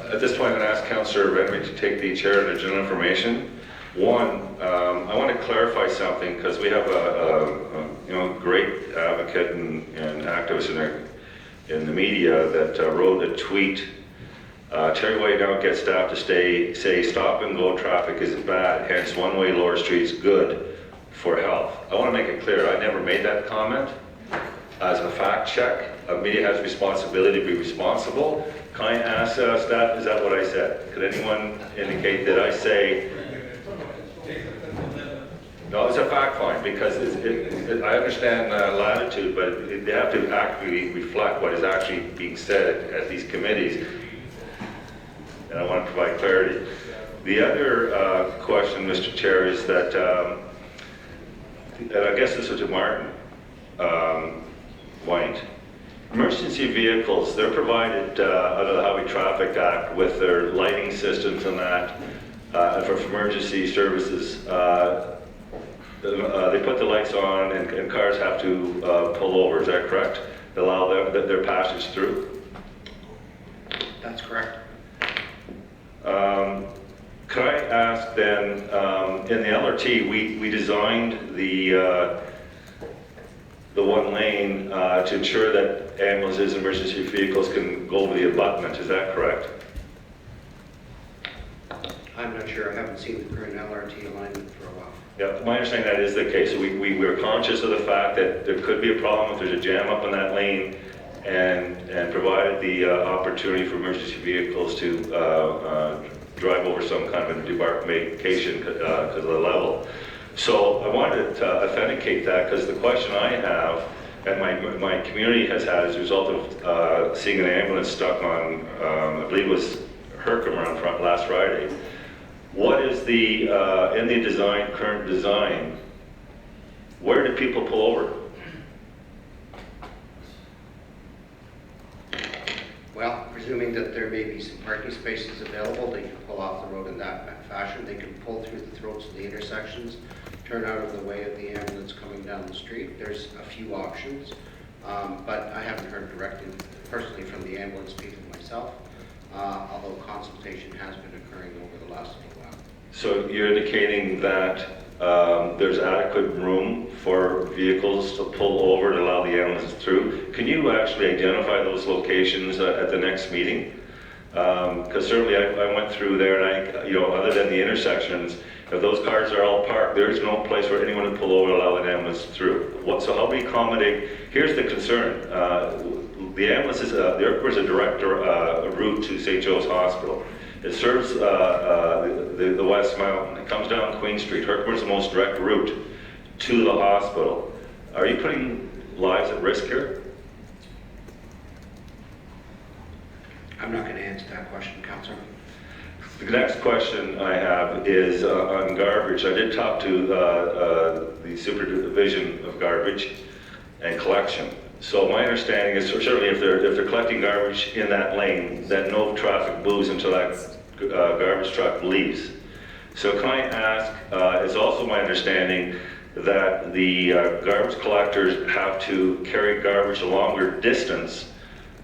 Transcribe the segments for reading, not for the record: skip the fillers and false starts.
At this point, I'm going to ask Councillor Redmond to take the chair of the general information. One, I want to clarify something because we have a great advocate and activist in the media that wrote a tweet. Terry Whitehead now gets staff to say stop and go traffic isn't bad, hence one-way lower streets good for health. I want to make it clear, I never made that comment. As a fact check, a media has responsibility to be responsible. Can I ask staff, is that what I said? Could anyone indicate that I say? No, it's a fact find because I understand latitude, but they have to accurately reflect what is actually being said at these committees. And I want to provide clarity. The other question, Mr. Chair, is that, and I guess this was to Martin White. Emergency vehicles, they're provided under the Highway Traffic Act with their lighting systems and that, and for emergency services. They put the lights on and cars have to pull over, is that correct? They allow their passage through? That's correct. Could I ask then, in the LRT, we designed the one lane to ensure that ambulances and emergency vehicles can go over the abutment, is that correct? I'm not sure, I haven't seen the current LRT alignment for a while. Yeah, my understanding that is the case. So we're conscious of the fact that there could be a problem if there's a jam up in that lane and provided the opportunity for emergency vehicles to drive over some kind of a demarcation because of the level. So I wanted to authenticate that because the question I have and my community has had as a result of seeing an ambulance stuck on, I believe it was Herkimer on last Friday. What is the, in the current design, where do people pull over? Well, presuming that there may be some parking spaces available, they can pull off the road in that fashion. They can pull through the throats of the intersections, turn out of the way of the ambulance coming down the street. There's a few options, but I haven't heard directly, personally, from the ambulance people myself, although consultation has been occurring over the last little while. So you're indicating that there's adequate room for vehicles to pull over to allow the ambulances through. Can you actually identify those locations at the next meeting? Because certainly I went through there and other than the intersections, if those cars are all parked, there's no place for anyone to pull over to allow an ambulance through. So how do we accommodate? Here's the concern. The ambulance is, there's a direct route to St. Joe's Hospital. It serves the West Mountain. It comes down Queen Street. Herkimer's the most direct route to the hospital. Are you putting lives at risk here? I'm not going to answer that question, Councillor. The next question I have is on garbage. I did talk to the Supervision of Garbage and Collection. So my understanding is certainly if they're collecting garbage in that lane, that no traffic moves until that garbage truck leaves. So can I ask, it's also my understanding that the garbage collectors have to carry garbage a longer distance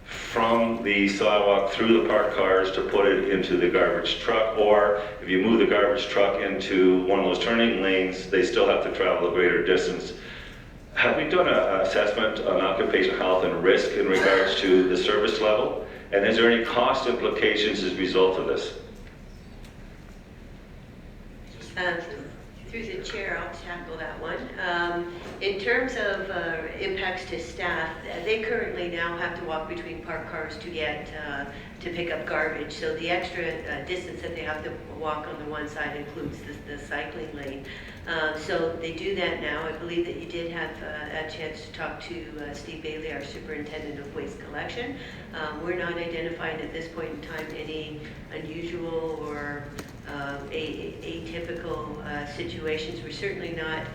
from the sidewalk through the parked cars to put it into the garbage truck, or if you move the garbage truck into one of those turning lanes, they still have to travel a greater distance. Have we done an assessment on occupational health and risk in regards to the service level? And is there any cost implications as a result of this? Through the chair, I'll tackle that one. In terms of impacts to staff, they currently now have to walk between parked cars to get to pick up garbage. So the extra distance that they have to walk on the one side includes the cycling lane. So they do that now. I believe that you did have a chance to talk to Steve Bailey, our superintendent of waste collection. We're not identifying at this point in time any unusual or atypical situations. We're certainly not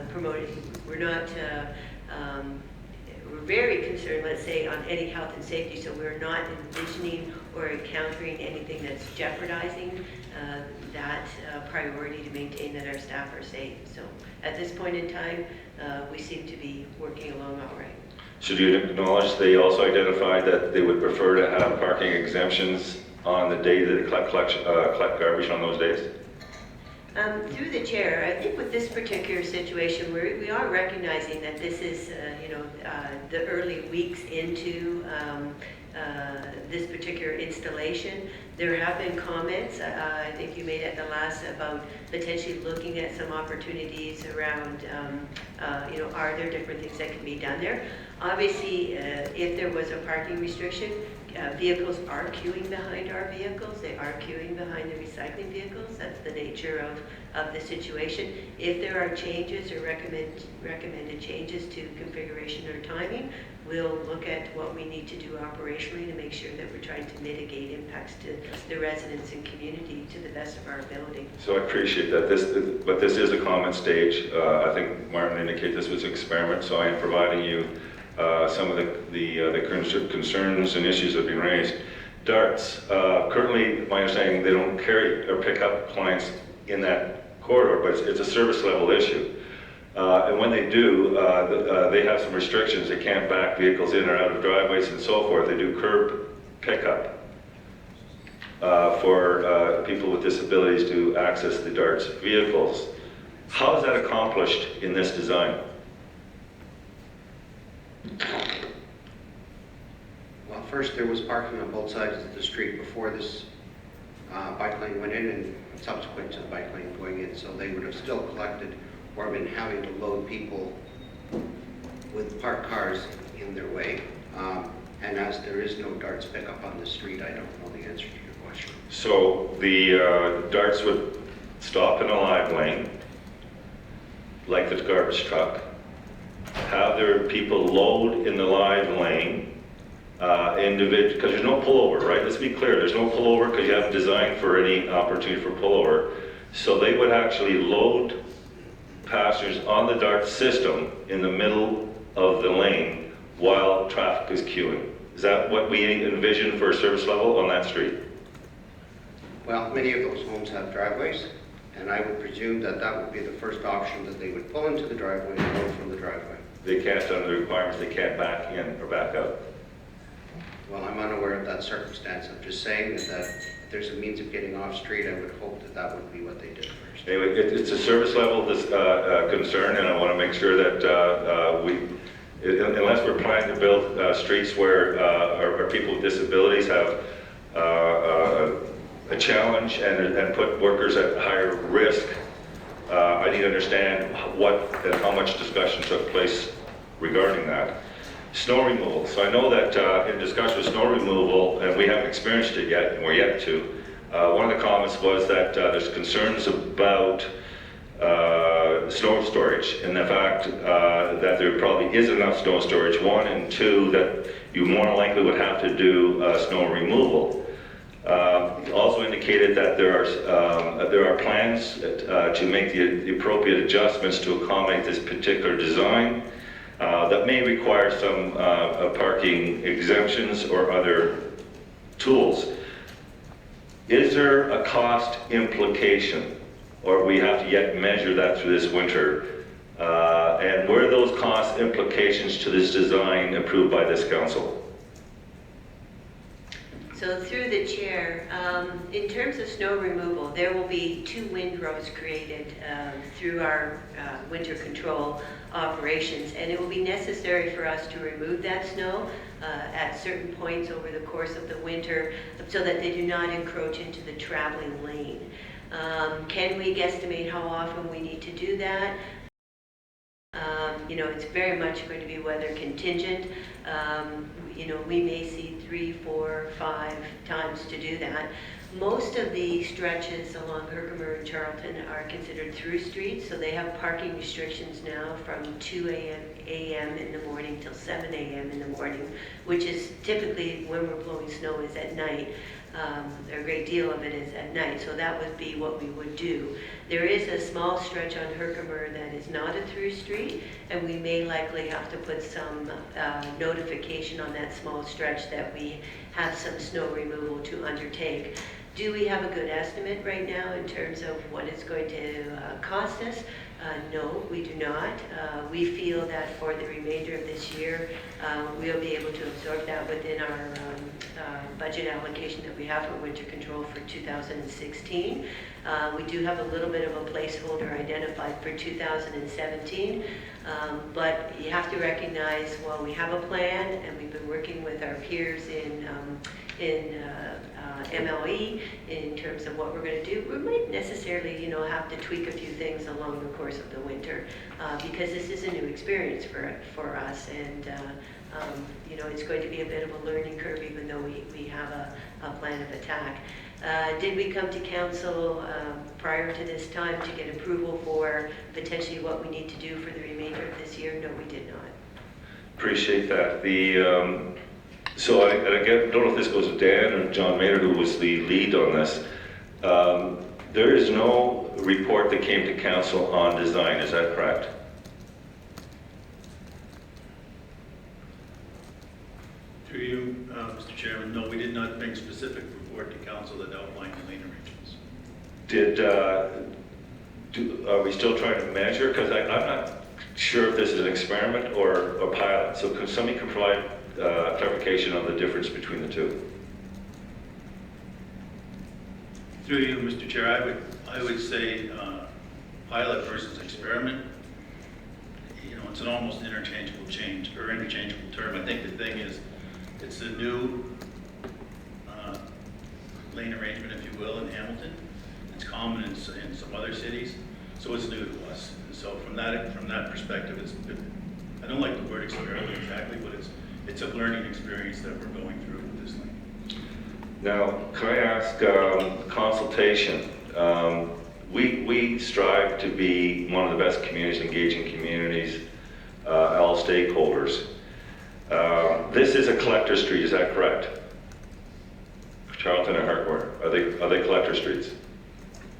promoting, we're very concerned, let's say, on any health and safety, so we're not envisioning or encountering anything that's jeopardizing that priority to maintain that our staff are safe. So at this point in time, we seem to be working along all right. Should you acknowledge they also identified that they would prefer to have parking exemptions on the day that they collect garbage on those days? Through the chair, I think with this particular situation, we are recognizing that this is, the early weeks into this particular installation. There have been comments, I think you made at the last, about potentially looking at some opportunities around, are there different things that can be done there? Obviously, if there was a parking restriction, vehicles are queuing behind our vehicles. They are queuing behind the recycling vehicles. That's the nature of the situation. If there are changes or recommended changes to configuration or timing, we'll look at what we need to do operationally to make sure that we're trying to mitigate impacts to the residents and community to the best of our ability. So I appreciate that. But this is a comment stage. I think Martin indicated this was an experiment, so I am providing you some of the concerns and issues that have been raised. Darts, currently, my understanding, they don't carry or pick up clients in that corridor, but it's a service level issue. And when they do, they have some restrictions. They can't back vehicles in or out of driveways and so forth. They do curb pickup for people with disabilities to access the Darts vehicles. How is that accomplished in this design? Well, first there was parking on both sides of the street before this bike lane went in and subsequent to the bike lane going in, so they would have still collected or been having to load people with parked cars in their way. And as there is no Darts pickup on the street, I don't know the answer to your question. So the Darts would stop in a live lane, like the garbage truck, have their people load in the live lane, because there's no pullover, right? Let's be clear, there's no pullover because you haven't designed for any opportunity for pullover. So they would actually load passengers on the Dart system in the middle of the lane while traffic is queuing. Is that what we envision for a service level on that street? Well, many of those homes have driveways, and I would presume that that would be the first option, that they would pull into the driveway and load from the driveway. They can't, under the requirements, they can't back in or back out. Well, I'm unaware of that circumstance. I'm just saying that if there's a means of getting off street, I would hope that that would be what they did first. Anyway, it's a service level concern, and I want to make sure that unless we're planning to build streets where our people with disabilities have a challenge and put workers at higher risk, I need to understand what and how much discussion took place regarding that. Snow removal. So I know that in discussion with snow removal, and we haven't experienced it yet, and we're yet to, one of the comments was that there's concerns about snow storage, and the fact that there probably is enough snow storage, one, and two, that you more likely would have to do snow removal. Also indicated that there are plans to make the appropriate adjustments to accommodate this particular design that may require some parking exemptions or other tools. Is there a cost implication, or we have to yet measure that through this winter? And were those cost implications to this design approved by this council? So through the chair, in terms of snow removal, there will be 2 windrows created through our winter control operations, and it will be necessary for us to remove that snow at certain points over the course of the winter so that they do not encroach into the traveling lane. Can we guesstimate how often we need to do that? It's very much going to be weather contingent. We may see 3, 4, 5 times to do that. Most of the stretches along Herkimer and Charlton are considered through streets, so they have parking restrictions now from 2 a.m. in the morning till 7 a.m. in the morning, which is typically when we're blowing snow is at night. A great deal of it is at night, so that would be what we would do. There is a small stretch on Herkimer that is not a through street, and we may likely have to put some notification on that small stretch that we have some snow removal to undertake. Do we have a good estimate right now in terms of what it's going to cost us? No, we do not. We feel that for the remainder of this year, we'll be able to absorb that within our budget allocation that we have for winter control for 2016. We do have a little bit of a placeholder identified for 2017, but you have to recognize, while we have a plan and we've been working with our peers in MLE in terms of what we're going to do, we might necessarily, have to tweak a few things along the course of the winter because this is a new experience for us, and it's going to be a bit of a learning curve, even though we have a plan of attack. Did we come to council prior to this time to get approval for potentially what we need to do for the remainder of this year? No, we did not. Appreciate that. So I don't know if this goes to Dan or John Maynard, who was the lead on this. There is no report that came to council on design, is that correct? Through you, Mr. Chairman, no, we did not make specific report to council that outlined the lane arrangements. Are we still trying to measure? Because I'm not sure if this is an experiment or a pilot. So could somebody provide clarification on the difference between the two? Through you, Mr. Chair, I would say pilot versus experiment. It's an almost interchangeable term. I think the thing is, it's a new lane arrangement, if you will, in Hamilton. It's common in some other cities, so it's new to us. And so from that perspective, I don't like the word experiment exactly, but it's a learning experience that we're going through with this lane. Now, can I ask consultation? We strive to be one of the best communities, engaging communities, all stakeholders. This is a collector street, is that correct? Charlton and Herkimer, are they collector streets?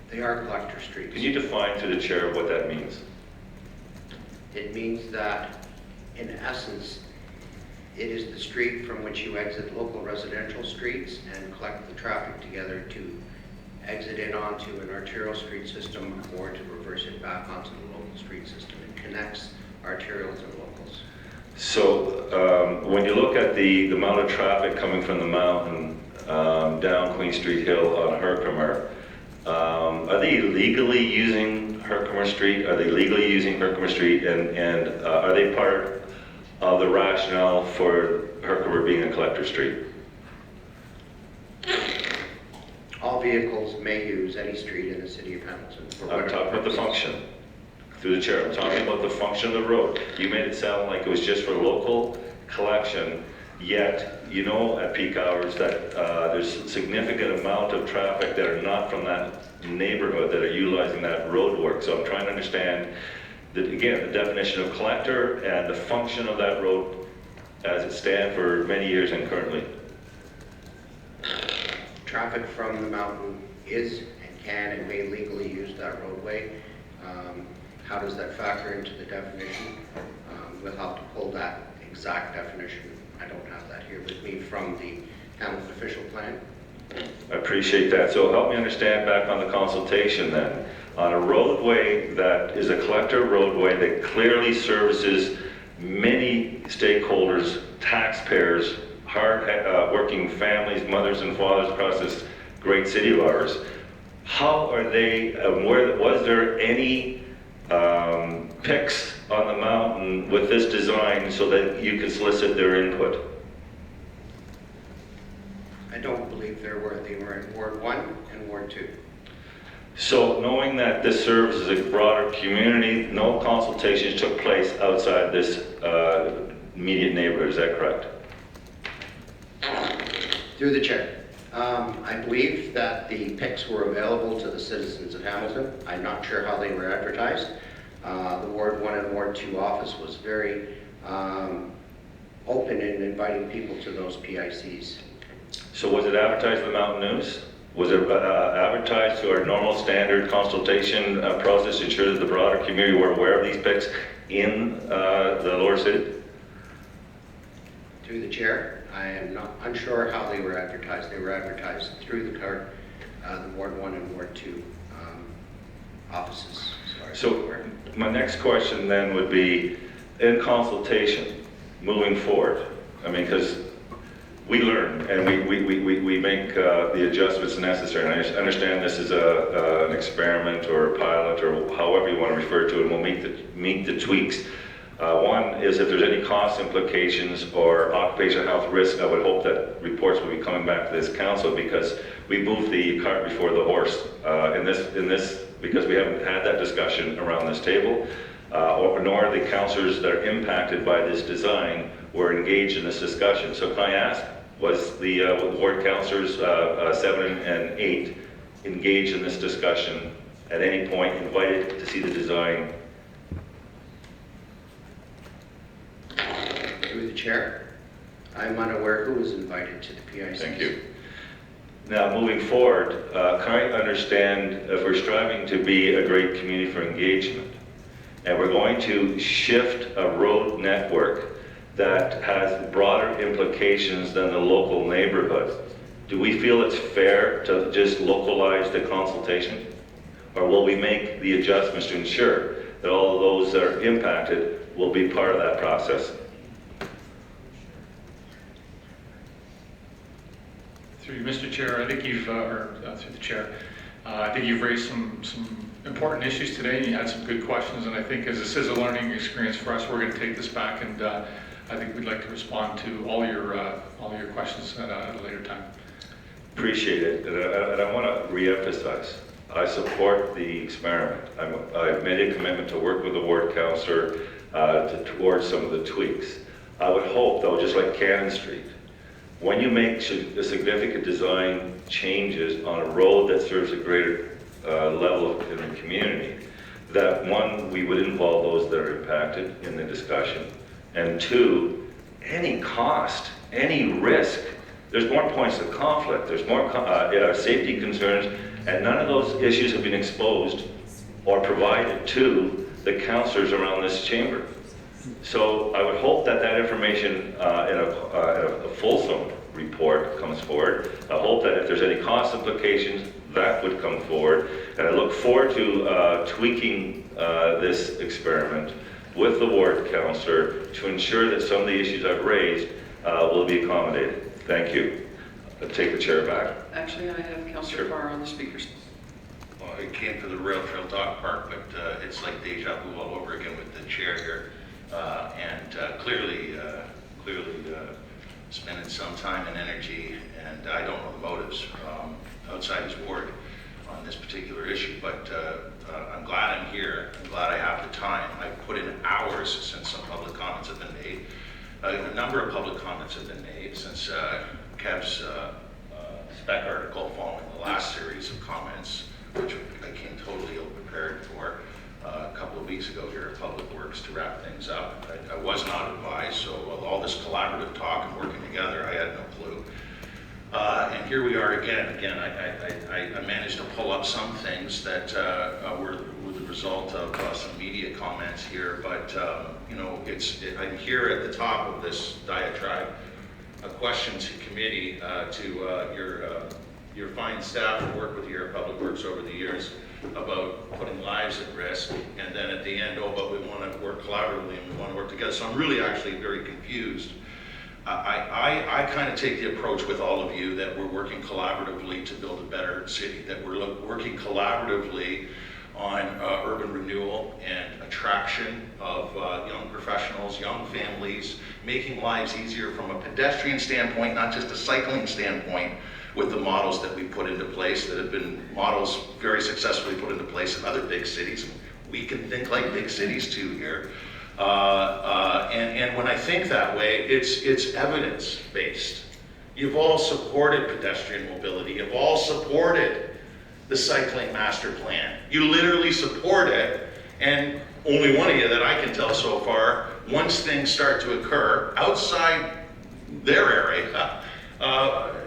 They are collector streets. Can you define to the chair what that means? It means that, in essence, it is the street from which you exit local residential streets and collect the traffic together to exit in onto an arterial street system or to reverse it back onto the local street system. It connects arterials and locals. So when you look at the amount of traffic coming from the mountain down Queen Street Hill on Herkimer, are they legally using Herkimer Street? Are they legally using Herkimer Street? And are they part of the rationale for Herkimer being a collector street? All vehicles may use any street in the city of Hamilton. I'm talking about the function. Through the chair, I'm talking about the function of the road. You made it sound like it was just for local collection, yet at peak hours that there's a significant amount of traffic that are not from that neighborhood that are utilizing that road work. So I'm trying to understand that, again, the definition of collector and the function of that road as it stands for many years and currently. Traffic from the mountain is and can and may legally use that roadway. How does that factor into the definition? We'll have to pull that exact definition. I don't have that here with me from the Hamilton official plan. I appreciate that. So help me understand back on the consultation then. On a roadway that is a collector roadway that clearly services many stakeholders, taxpayers, hard working families, mothers and fathers across this great city of ours, how are they, was there any picks on the mountain with this design so that you could solicit their input? I don't believe there were. They were in Ward 1 and Ward 2. So knowing that this serves as a broader community, no consultations took place outside this immediate neighborhood, is that correct? Through the chair. I believe that the picks were available to the citizens of Hamilton. I'm not sure how they were advertised. The Ward 1 and Ward 2 office was very open in inviting people to those PICs. So was it advertised in the Mountain News? Was it advertised to our normal standard consultation process to ensure that the broader community were aware of these picks in the lower city? Through the chair, I am not unsure how they were advertised. They were advertised through the Ward 1 and Ward 2 offices. So So my next question then would be, in consultation, moving forward, I mean, because we learn and we make the adjustments necessary. And I understand this is an experiment or a pilot or however you want to refer to it, and we'll meet the tweaks. One is if there's any cost implications or occupational health risk, I would hope that reports will be coming back to this council, because we moved the cart before the horse in this because we haven't had that discussion around this table, nor the councillors that are impacted by this design were engaged in this discussion. So can I ask, was the ward councillors 7 and 8 engaged in this discussion at any point, invited to see the design? Through the chair, I'm unaware who was invited to the PIC. Thank you. Now, moving forward, can I understand, if we're striving to be a great community for engagement, and we're going to shift a road network that has broader implications than the local neighborhood, do we feel it's fair to just localize the consultation? Or will we make the adjustments to ensure that all of those that are impacted will be part of that process? Through you, Mr. Chair, I think you've, through the chair, I think you've raised some important issues today, and you had some good questions, and I think as this is a learning experience for us, we're going to take this back, and I think we'd like to respond to all your questions at a later time. Appreciate it, and I want to re-emphasize, I support the experiment. I've made a commitment to work with the ward councillor towards some of the tweaks. I would hope, though, just like Cannon Street, when you make significant design changes on a road that serves a greater level in the community, that one, we would involve those that are impacted in the discussion, and two, any cost, any risk, there's more points of conflict, there's more safety concerns, and none of those issues have been exposed or provided to the councillors around this chamber. So I would hope that that information in a fulsome report comes forward. I hope that if there's any cost implications, that would come forward. And I look forward to tweaking this experiment with the ward councillor to ensure that some of the issues I've raised will be accommodated. Thank you. I'll take the chair back. Actually, I have Councillor Farr on the speakers. Well, I came for the rail trail dog park, but it's like deja vu all over again with the chair here. Clearly spending some time and energy, and I don't know the motives outside his ward on this particular issue, but I'm glad I'm here. I'm glad I have the time. I've put in hours since some public comments have been made. A number of public comments have been made since Kev's spec article following the last series of comments, which I came totally ill-prepared for a couple of weeks ago here at Public Works to wrap things up. I was not advised, so all this collaborative talk and working together, I had no clue. And here we are again. I managed to pull up some things that were the result of some media comments here, but you know, I'm here at the top of this diatribe, a question to committee to your fine staff who worked with your Public Works over the years about putting lives at risk, and then at the end, oh, but we want to work collaboratively and we want to work together. So I'm really actually very confused. I kind of take the approach with all of you that we're working collaboratively to build a better city, that we're working collaboratively on urban renewal and attraction of young professionals, young families, making lives easier from a pedestrian standpoint, not just a cycling standpoint, with the models that we put into place that have been models very successfully put into place in other big cities. We can think like big cities too here. And when I think that way, it's evidence-based. You've all supported pedestrian mobility. You've all supported the cycling master plan. You literally support it, and only one of you that I can tell so far, once things start to occur outside their area,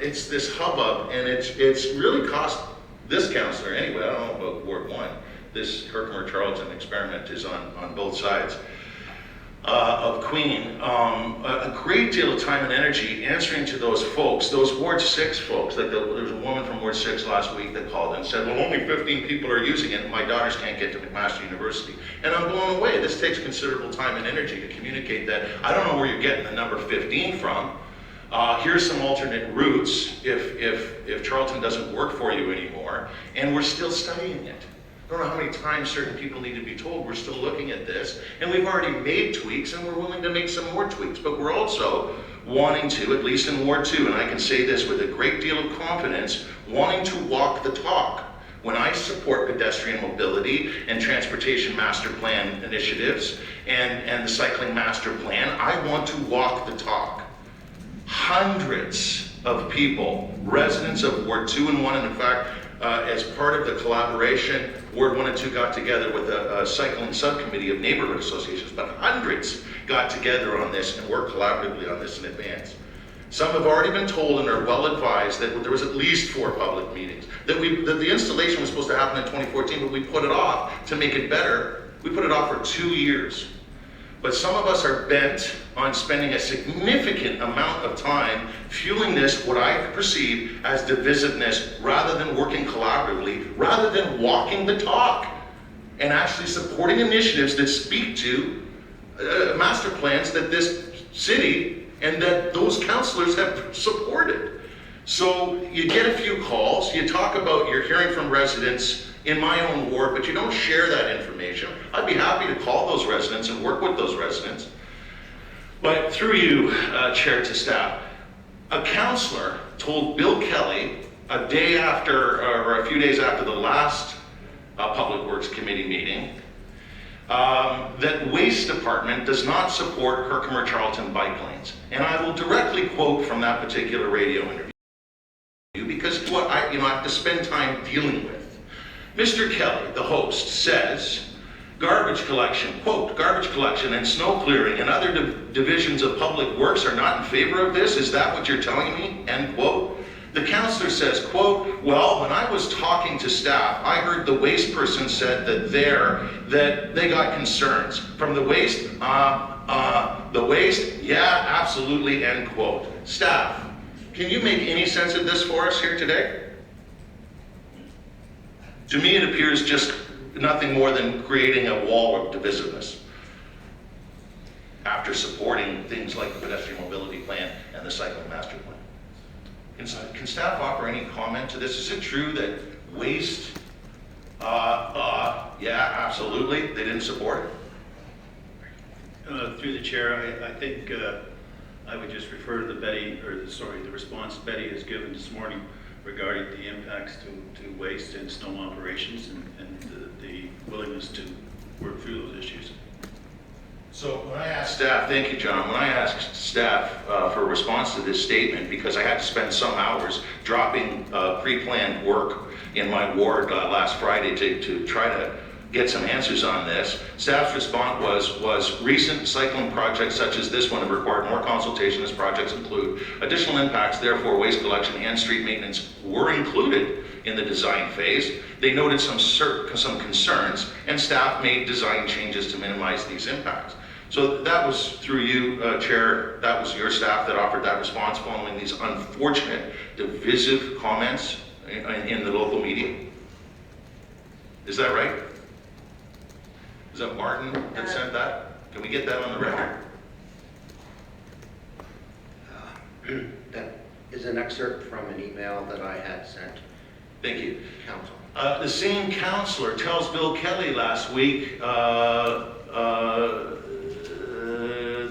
it's this hubbub, and it's really cost this councillor anyway. I don't know about Ward 1. This Herkimer Charlton experiment is on both sides. of Queen, a great deal of time and energy answering to those folks, those Ward 6 folks. Like there was a woman from Ward 6 last week that called and said, well, only 15 people are using it and my daughters can't get to McMaster University. And I'm blown away. This takes considerable time and energy to communicate that. I don't know where you're getting the number 15 from. Here's some alternate routes if Charlton doesn't work for you anymore, and we're still studying it. I don't know how many times certain people need to be told we're still looking at this, and we've already made tweaks, and we're willing to make some more tweaks, but we're also wanting to, at least in Ward 2, and I can say this with a great deal of confidence, wanting to walk the talk. When I support pedestrian mobility and transportation master plan initiatives and the cycling master plan, I want to walk the talk. Hundreds of people, residents of Ward 2 and 1, and in fact, as part of the collaboration, Ward 1 and 2 got together with a cycling subcommittee of neighborhood associations, but hundreds got together on this and worked collaboratively on this in advance. Some have already been told and are well advised that there was at least 4 public meetings, that the installation was supposed to happen in 2014, but we put it off to make it better. We put it off for 2 years. But some of us are bent on spending a significant amount of time fueling this, what I perceive as divisiveness, rather than working collaboratively, rather than walking the talk, and actually supporting initiatives that speak to master plans that this city and that those councillors have supported. So you get a few calls, you talk about you're hearing from residents in my own ward, but you don't share that information. I'd be happy to call those residents and work with those residents. But through you, Chair, to staff, a councillor told Bill Kelly a day after, or a few days after the last Public Works Committee meeting, that Waste Department does not support Herkimer Charlton Bike Lanes. And I will directly quote from that particular radio interview, because what I have to spend time dealing with. Mr. Kelly, the host, says, garbage collection, quote, garbage collection and snow clearing and other divisions of public works are not in favor of this? Is that what you're telling me? End quote. The councillor says, quote, well, when I was talking to staff, I heard the waste person said that they got concerns. From the waste, yeah, absolutely, end quote. Staff, can you make any sense of this for us here today? To me, it appears just nothing more than creating a wall of divisiveness after supporting things like the pedestrian mobility plan and the cycling master plan. Can staff offer any comment to this? Is it true that waste, yeah, absolutely, they didn't support it? Through the chair, I think I would just refer to the response Betty has given this morning regarding the impacts to waste and snow operations and the willingness to work through those issues. So when I asked staff, thank you, John, when I asked staff for a response to this statement, because I had to spend some hours dropping pre-planned work in my ward last Friday to try to get some answers on this, staff's response was recent cycling projects such as this one have required more consultation as projects include additional impacts, therefore waste collection and street maintenance were included in the design phase. They noted some concerns and staff made design changes to minimize these impacts. So that was through you, Chair, that was your staff that offered that response following these unfortunate divisive comments in the local media. Is that right? Is that Martin that sent that? Can we get that on the record? That is an excerpt from an email that I had sent Thank you. to council. The same councillor tells Bill Kelly last week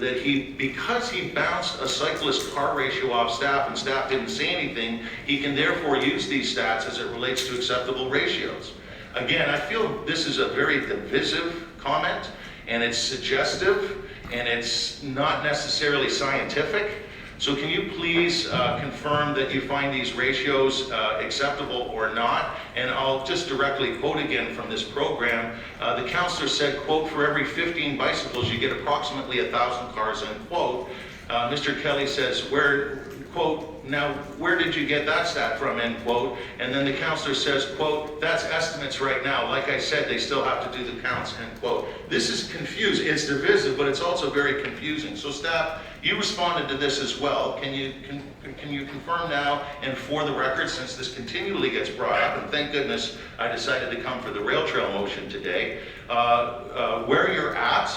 that because he bounced a cyclist car ratio off staff and staff didn't say anything, he can therefore use these stats as it relates to acceptable ratios. Again, I feel this is a very divisive comment, and it's suggestive, and it's not necessarily scientific. So can you please confirm that you find these ratios acceptable or not? And I'll just directly quote again from this program. The councillor said, quote, for every 15 bicycles, you get approximately 1,000 cars, end quote. Mr. Kelly says, where, quote, now where did you get that stat from, end quote? And then the councillor says, quote, that's estimates right now. Like I said, they still have to do the counts, end quote. This is confusing. It's divisive, but it's also very confusing. So staff, you responded to this as well. Can you confirm now and for the record, since this continually gets brought up, and thank goodness I decided to come for the rail trail motion today, where you're at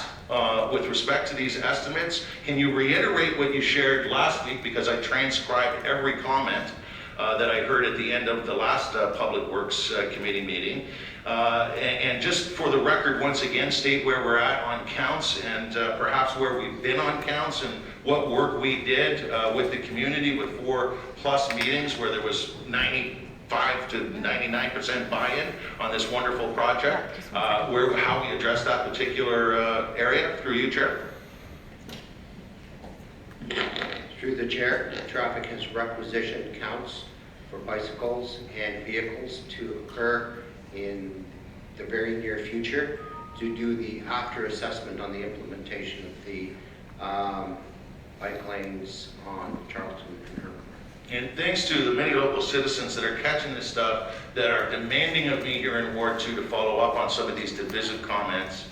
with respect to these estimates? Can you reiterate what you shared last week, because I transcribed every comment that I heard at the end of the last Public Works Committee meeting? And just for the record, once again, state where we're at on counts and perhaps where we've been on counts and what work we did with the community with 4+ meetings where there was 95 to 99% buy-in on this wonderful project, how we address that particular area, through you, Chair. Through the chair, traffic has requisitioned counts for bicycles and vehicles to occur in the very near future to do the after assessment on the implementation of the bike lanes on Charlton and Herkimer. And thanks to the many local citizens that are catching this stuff, that are demanding of me here in Ward 2 to follow up on some of these divisive comments,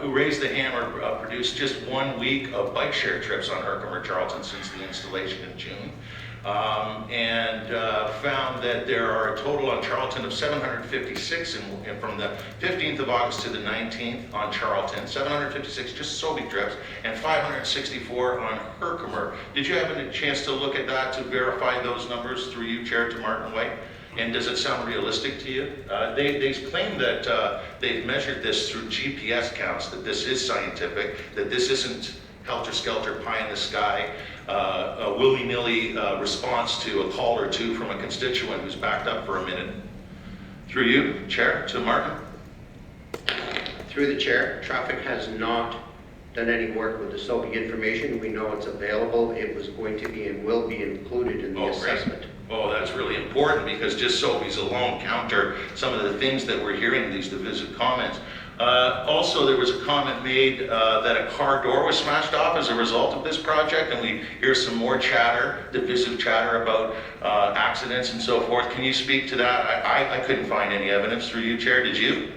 who raised the hammer, produced just 1 week of bike share trips on Herkimer Charlton since the installation in June. And found that there are a total on Charlton of 756 and from the 15th of August to the 19th on Charlton, 756 just Sobe trips, and 564 on Herkimer. Did you have a chance to look at that to verify those numbers through you, Chair, to Martin White? And does it sound realistic to you? They claim that they've measured this through GPS counts, that this is scientific, that this isn't helter-skelter, pie in the sky, a willy-nilly response to a call or two from a constituent who's backed up for a minute. Through you, Chair, to Martin. Through the chair, traffic has not done any work with the SOBI information. We know it's available. It was going to be and will be included in the assessment. Great. Oh, that's really important, because just SOBIs alone counter some of the things that we're hearing in these divisive comments. Also, there was a comment made that a car door was smashed off as a result of this project, and we hear some more chatter, divisive chatter about accidents and so forth. Can you speak to that? I couldn't find any evidence. Through you, Chair, did you?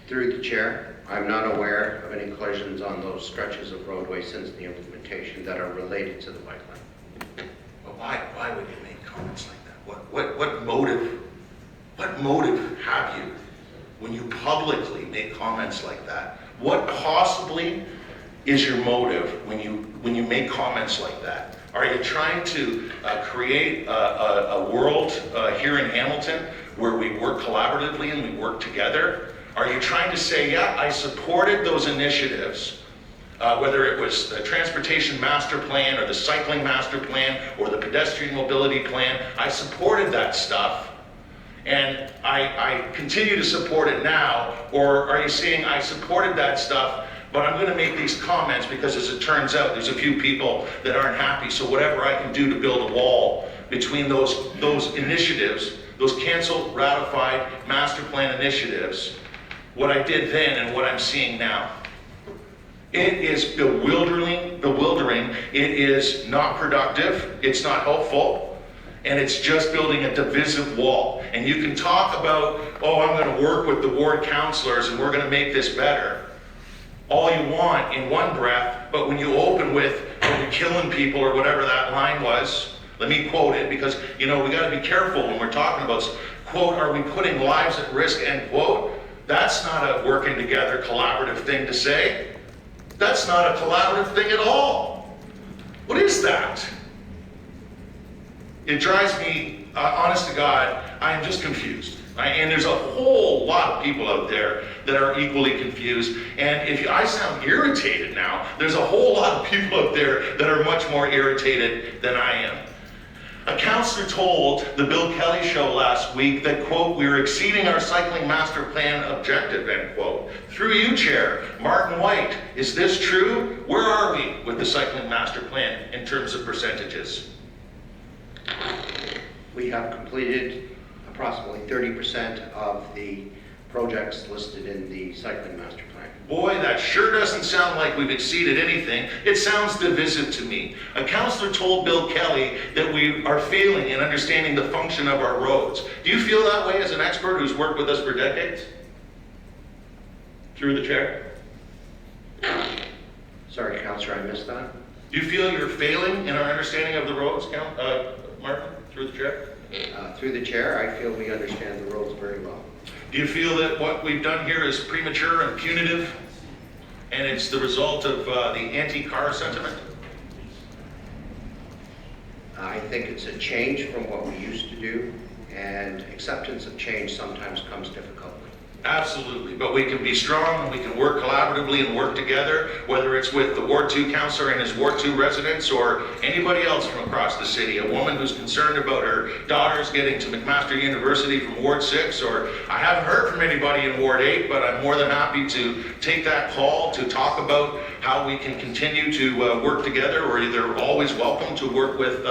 Through the chair, I'm not aware of any collisions on those stretches of roadway since the implementation that are related to the bike lane. Well, why would you make comments like that? What motive? What motive have you when you publicly make comments like that? What possibly is your motive when you make comments like that? Are you trying to create a world here in Hamilton where we work collaboratively and we work together? Are you trying to say, yeah, I supported those initiatives, whether it was the transportation master plan or the cycling master plan or the pedestrian mobility plan, I supported that stuff, and I continue to support it now? Or are you saying I supported that stuff, but I'm going to make these comments because, as it turns out, there's a few people that aren't happy, so whatever I can do to build a wall between those initiatives, those canceled, ratified master plan initiatives, what I did then and what I'm seeing now? It is bewildering. It is not productive. It's not helpful. And it's just building a divisive wall. And you can talk about, oh, I'm going to work with the ward councillors and we're going to make this better, all you want in one breath, but when you open with, oh, you're killing people or whatever that line was, let me quote it, because, we got to be careful when we're talking about, quote, are we putting lives at risk, end quote. That's not a working together collaborative thing to say. That's not a collaborative thing at all. What is that? It drives me, honest to God, I am just confused. And there's a whole lot of people out there that are equally confused. And if I sound irritated now, there's a whole lot of people out there that are much more irritated than I am. A councillor told the Bill Kelly show last week that, quote, we are exceeding our cycling master plan objective, end quote. Through you, Chair, Martin White, is this true? Where are we with the cycling master plan in terms of percentages? We have completed approximately 30% of the projects listed in the cycling master plan. Boy, that sure doesn't sound like we've exceeded anything. It sounds divisive to me. A councillor told Bill Kelly that we are failing in understanding the function of our roads. Do you feel that way as an expert who's worked with us for decades? Through the chair? Sorry, Councillor, I missed that. Do you feel you're failing in our understanding of the roads, Martin, through the chair? Through the chair, I feel we understand the roads very well. Do you feel that what we've done here is premature and punitive, and it's the result of the anti-car sentiment? I think it's a change from what we used to do, and acceptance of change sometimes comes difficultly. Absolutely, but we can be strong and we can work collaboratively and work together, whether it's with the Ward 2 councillor and his Ward 2 residents or anybody else from across the city, a woman who's concerned about her daughters getting to McMaster University from Ward 6, or I haven't heard from anybody in Ward 8, but I'm more than happy to take that call to talk about how we can continue to work together, or they're always welcome to work with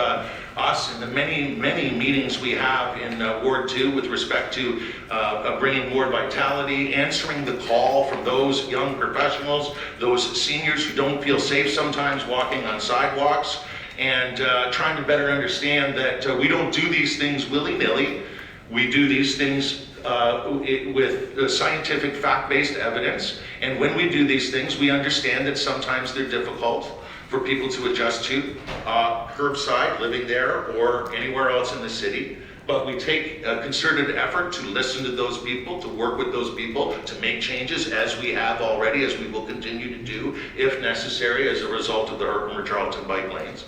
us in the many, many meetings we have in Ward 2 with respect to bringing ward vitality, answering the call from those young professionals, those seniors who don't feel safe sometimes walking on sidewalks, and trying to better understand that we don't do these things willy-nilly. We do these things with scientific fact-based evidence, and when we do these things, we understand that sometimes they're difficult for people to adjust to, curbside, living there, or anywhere else in the city. But we take a concerted effort to listen to those people, to work with those people, to make changes as we have already, as we will continue to do, if necessary, as a result of the Herkimer Charlton Bike Lanes.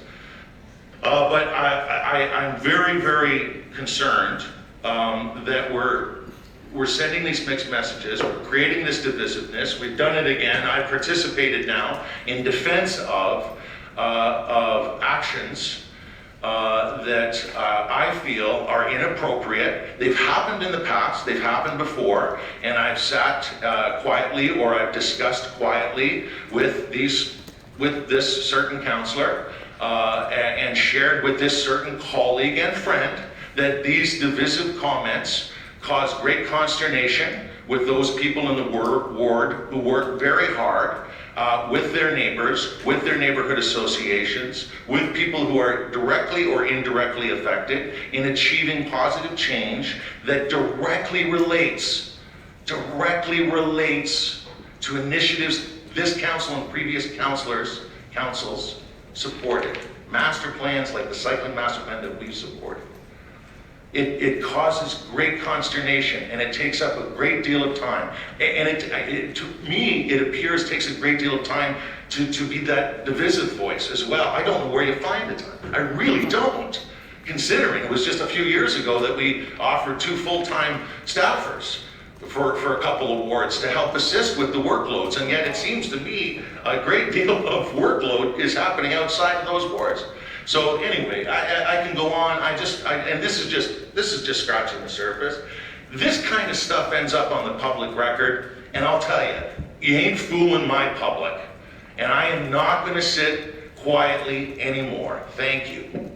But I'm very, very concerned that we're sending these mixed messages, we're creating this divisiveness. We've done it again. I've participated now in defense of actions that I feel are inappropriate. They've happened in the past, they've happened before, and I've sat quietly, or I've discussed quietly with this certain councillor and shared with this certain colleague and friend that these divisive comments cause great consternation with those people in the ward who work very hard with their neighbors, with their neighborhood associations, with people who are directly or indirectly affected in achieving positive change that directly relates to initiatives this council and previous councils supported. Master plans like the cycling master plan that we've supported. It causes great consternation, and it takes up a great deal of time. And to me, it appears takes a great deal of time to be that divisive voice as well. I don't know where you find the time. I really don't, considering it was just a few years ago that we offered 2 full-time staffers for a couple of wards to help assist with the workloads, and yet it seems to me a great deal of workload is happening outside of those wards. So anyway, I can go on. And this is just scratching the surface. This kind of stuff ends up on the public record, and I'll tell you, you ain't fooling my public. And I am not going to sit quietly anymore. Thank you.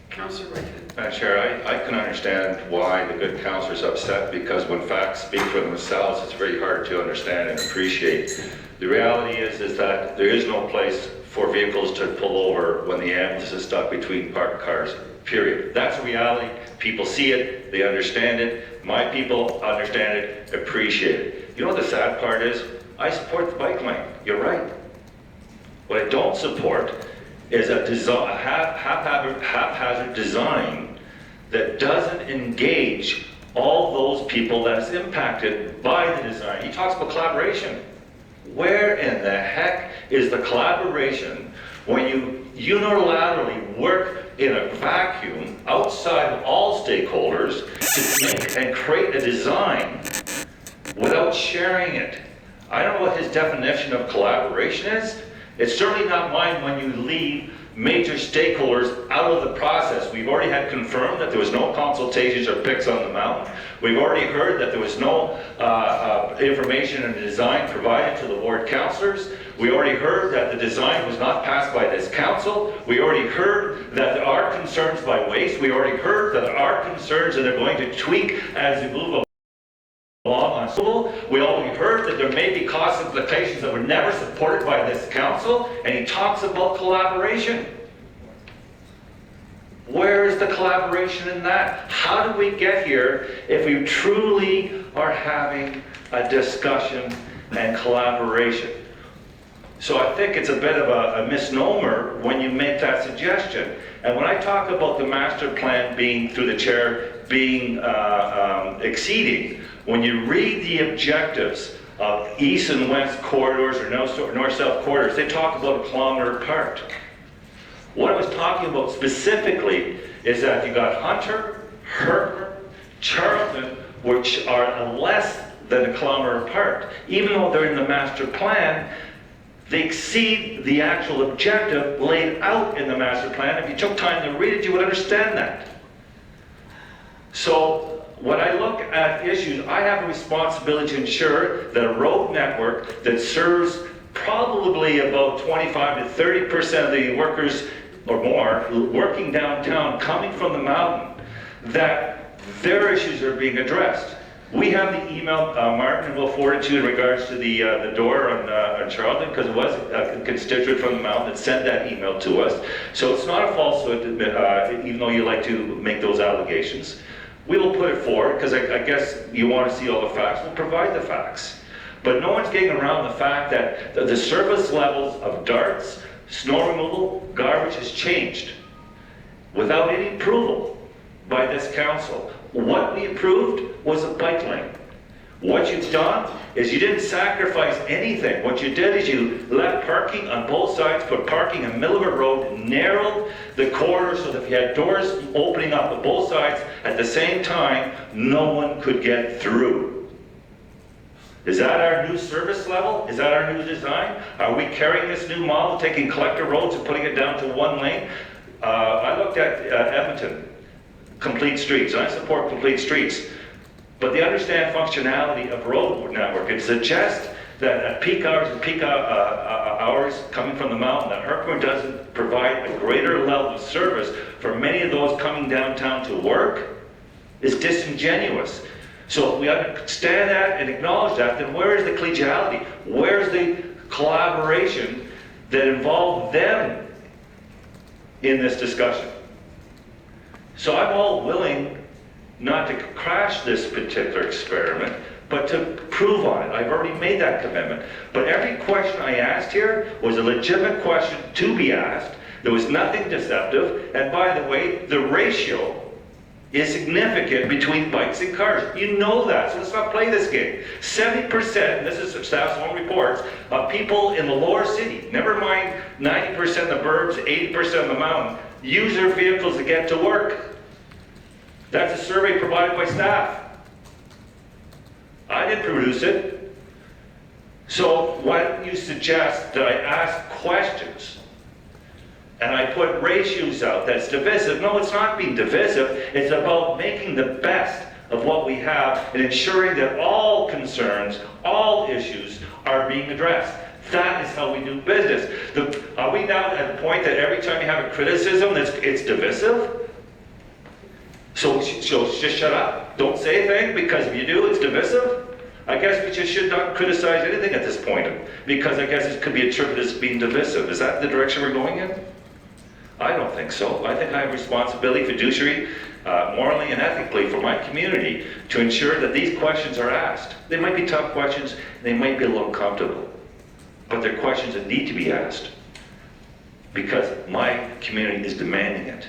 Councillor Whitehead. Madam Chair, I can understand why the good councillor is upset, because when facts speak for themselves, it's very hard to understand and appreciate. The reality is that there is no place for vehicles to pull over when the ambulance is stuck between parked cars, period. That's reality. People see it, they understand it. My people understand it, appreciate it. You know what the sad part is? I support the bike lane, you're right. What I don't support is a haphazard design that doesn't engage all those people that's impacted by the design. He talks about collaboration. Where in the heck is the collaboration when you unilaterally work in a vacuum outside of all stakeholders to make and create a design without sharing it? I don't know what his definition of collaboration is. It's certainly not mine when you leave major stakeholders out of the process. We've already had confirmed that there was no consultations or picks on the mountain. We've already heard that there was no information and design provided to the ward councillors. We already heard that the design was not passed by this council. We already heard that there are concerns by waste. We already heard that there are concerns that are going to tweak as we move along on school. We heard that there may be cost implications that were never supported by this council, and he talks about collaboration. Where is the collaboration in that? How do we get here if we truly are having a discussion and collaboration? So I think it's a bit of a misnomer when you make that suggestion. And when I talk about the master plan being, through the chair, being exceeding, when you read the objectives of east and west corridors or north-south corridors, they talk about a kilometer apart. What I was talking about specifically is that you got Hunter, Herkimer, Charlton, which are less than a kilometer apart. Even though they're in the master plan, they exceed the actual objective laid out in the master plan. If you took time to read it, you would understand that. So when I look at issues, I have a responsibility to ensure that a road network that serves probably about 25 to 30% of the workers or more working downtown coming from the mountain, that their issues are being addressed. We have the email, Martin, and we'll forward it to you in regards to the door on Charlton, because it was a constituent from the mountain that sent that email to us. So it's not a falsehood, even though you like to make those allegations. We will put it forward, because I guess you want to see all the facts. We'll provide the facts. But no one's getting around the fact that the service levels of darts, snow removal, garbage has changed without any approval by this council. What we approved was a bike lane. What you've done is you didn't sacrifice anything. What you did is you left parking on both sides, put parking in the middle of a road, narrowed the corridor so that if you had doors opening up on both sides at the same time, no one could get through. Is that our new service level? Is that our new design? Are we carrying this new model, taking collector roads and putting it down to one lane? I looked at Edmonton, complete streets, and I support complete streets. But they understand functionality of road network. It suggests that at peak hours and peak hours coming from the mountain, that Herkimer doesn't provide a greater level of service for many of those coming downtown to work is disingenuous. So if we understand that and acknowledge that, then where is the collegiality? Where's the collaboration that involved them in this discussion? So I'm all willing not to crash this particular experiment, but to prove on it. I've already made that commitment. But every question I asked here was a legitimate question to be asked. There was nothing deceptive. And by the way, the ratio is significant between bikes and cars. You know that, so let's not play this game. 70%, and this is staff's own reports, of people in the lower city, never mind 90% of the burbs, 80% of the mountain, use their vehicles to get to work. That's a survey provided by staff. I didn't produce it. So why don't you suggest that I ask questions and I put ratios out that's divisive? No, it's not being divisive. It's about making the best of what we have and ensuring that all concerns, all issues are being addressed. That is how we do business. Are we now at the point that every time you have a criticism, it's divisive? So just shut up. Don't say a thing, because if you do, it's divisive. I guess we just should not criticize anything at this point, because I guess it could be attributed as being divisive. Is that the direction we're going in? I don't think so. I think I have responsibility, fiduciary, morally and ethically for my community to ensure that these questions are asked. They might be tough questions, they might be a little uncomfortable, but they're questions that need to be asked because my community is demanding it.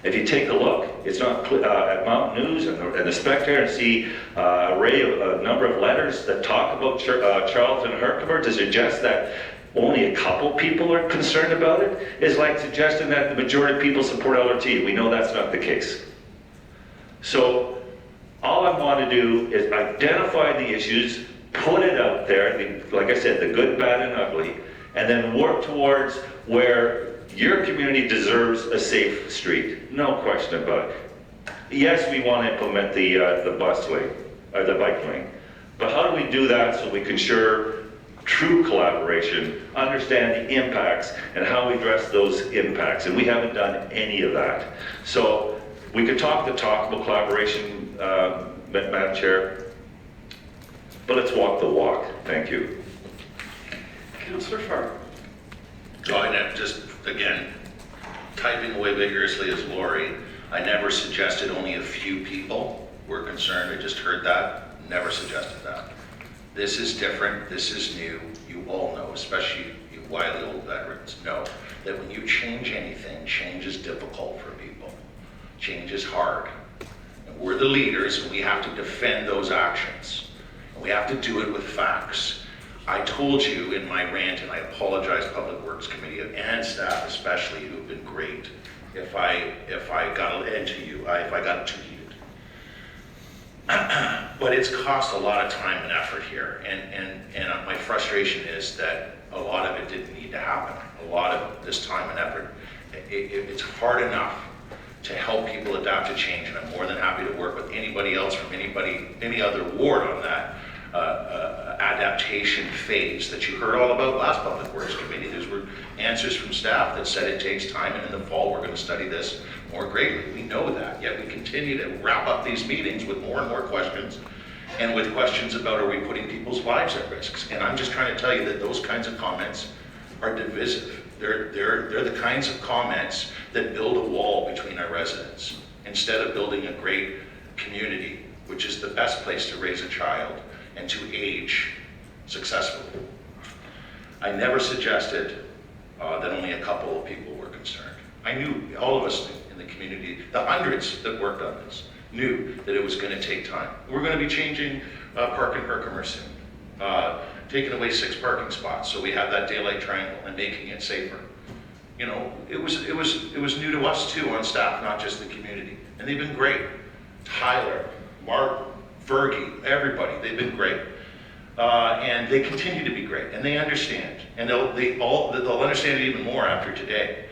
If you take a look, it's not at Mountain News and the Spectator and see a number of letters that talk about Charlton and Herkimer to suggest that only a couple people are concerned about it is like suggesting that the majority of people support LRT. We know that's not the case. So all I want to do is identify the issues, put it out there, like I said, the good, bad, and ugly, and then work towards where your community deserves a safe street. No question about it. Yes, we want to implement the bus lane, or the bike lane. But how do we do that so we can ensure true collaboration, understand the impacts, and how we address those impacts? And we haven't done any of that. So we could talk the talk about collaboration, Madam Chair. But let's walk the walk. Thank you. Councillor Farr. So I never, just again, typing away vigorously as Lori, I never suggested only a few people were concerned. I just heard that, never suggested that. This is different, this is new. You all know, especially you wily old veterans, know that when you change anything, change is difficult for people. Change is hard. And we're the leaders, and we have to defend those actions. And we have to do it with facts. I told you in my rant, and I apologize, Public Works Committee and staff especially, who have been great, if I got into you, if I got too heated. But it's cost a lot of time and effort here, and my frustration is that a lot of it didn't need to happen. A lot of this time and effort, it's hard enough to help people adapt to change, and I'm more than happy to work with anybody else from any other ward on that adaptation phase that you heard all about last Public Works Committee. Those were answers from staff that said it takes time, and in the fall we're going to study this more greatly. We know that, yet we continue to wrap up these meetings with more and more questions, and with questions about, are we putting people's lives at risk? And I'm just trying to tell you that those kinds of comments are divisive. They're the kinds of comments that build a wall between our residents, instead of building a great community, which is the best place to raise a child and to age successfully. I never suggested that only a couple of people were concerned. I knew, all of us in the community, the hundreds that worked on this, knew that it was going to take time. We're going to be changing Park in Herkimer soon, taking away 6 parking spots, so we have that daylight triangle and making it safer. You know, it was new to us too on staff, not just the community, and they've been great. Tyler, Mark, Fergie, everybody, they've been great. And they continue to be great, and they understand. And they'll understand it even more after today.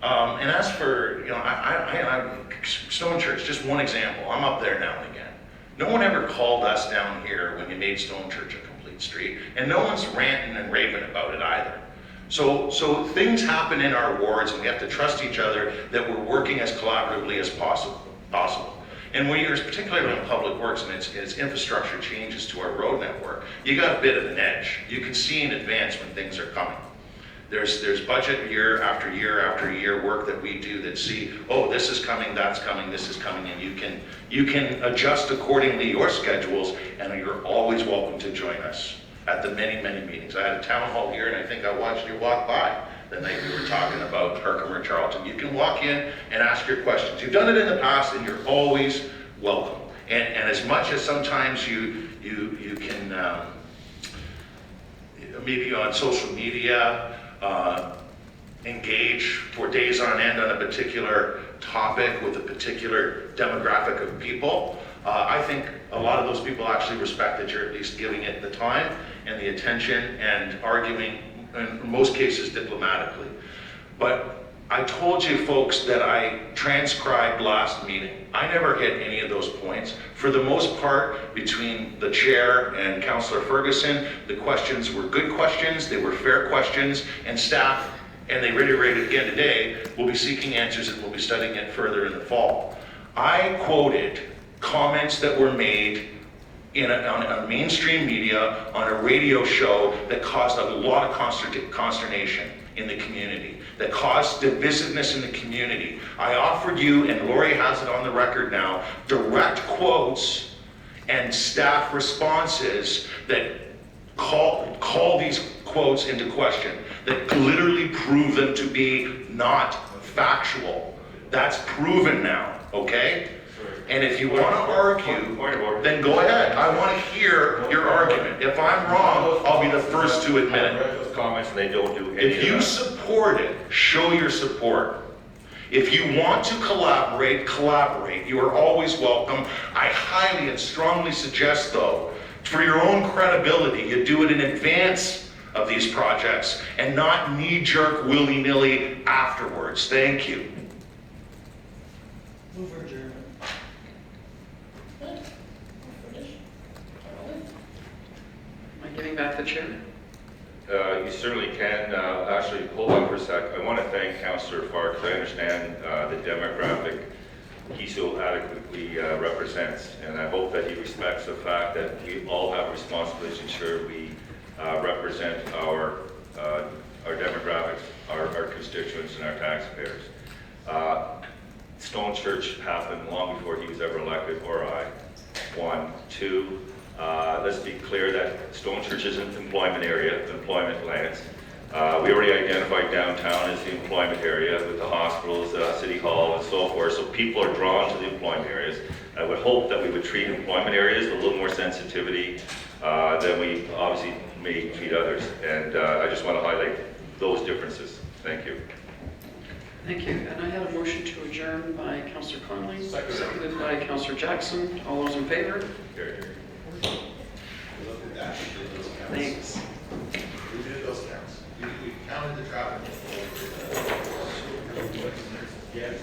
And as for, you know, Stone Church, just one example. I'm up there now and again. No one ever called us down here when you made Stone Church a complete street, and no one's ranting and raving about it either. So things happen in our wards, and we have to trust each other that we're working as collaboratively as possible. And when you're particularly around public works and its infrastructure changes to our road network, you got a bit of an edge. You can see in advance when things are coming. There's budget year after year after year work that we do that see, oh, this is coming, that's coming, this is coming, and you can adjust accordingly your schedules, and you're always welcome to join us at the many, many meetings. I had a town hall here, and I think I watched you walk by the night we were talking about Herkimer Charlton. You can walk in and ask your questions. You've done it in the past, and you're always welcome. And as much as sometimes you can maybe on social media engage for days on end on a particular topic with a particular demographic of people, I think a lot of those people actually respect that you're at least giving it the time and the attention and arguing, in most cases, diplomatically. But I told you folks that I transcribed last meeting. I never hit any of those points. For the most part, between the chair and Councillor Ferguson, the questions were good questions, they were fair questions, and staff, and they reiterated again today, will be seeking answers and we'll be studying it further in the fall. I quoted comments that were made on mainstream media, on a radio show that caused a lot of consternation in the community, that caused divisiveness in the community. I offered you, and Lori has it on the record now, direct quotes and staff responses that call these quotes into question, that literally prove them to be not factual. That's proven now, okay? And if you want to argue, then go ahead. I want to hear your argument. If I'm wrong, I'll be the first to admit it. Those comments, and they don't do any If you of that. support it, show your support. If you want to collaborate, collaborate. You are always welcome. I highly and strongly suggest, though, for your own credibility, you do it in advance of these projects and not knee-jerk, willy-nilly afterwards. Thank you. Move for adjournment. Am I giving back the chair? You certainly can. Actually, hold on for a sec. I want to thank Councillor Farr, because I understand the demographic he so adequately represents. And I hope that he respects the fact that we all have a responsibility to ensure we represent our demographics, our constituents, and our taxpayers. Stone Church happened long before he was ever elected, or I. 1. 2, let's be clear that Stone Church is an employment area, employment lands. We already identified downtown as the employment area with the hospitals, City Hall, and so forth, so people are drawn to the employment areas. I would hope that we would treat employment areas with a little more sensitivity than we obviously may treat others. And I just want to highlight those differences. Thank you. Thank you. And I had a motion to adjourn by Councillor Connolly, seconded by Councillor Jackson. All those in favor? Here, Thanks. We did those counts. We counted the traffic. Yes.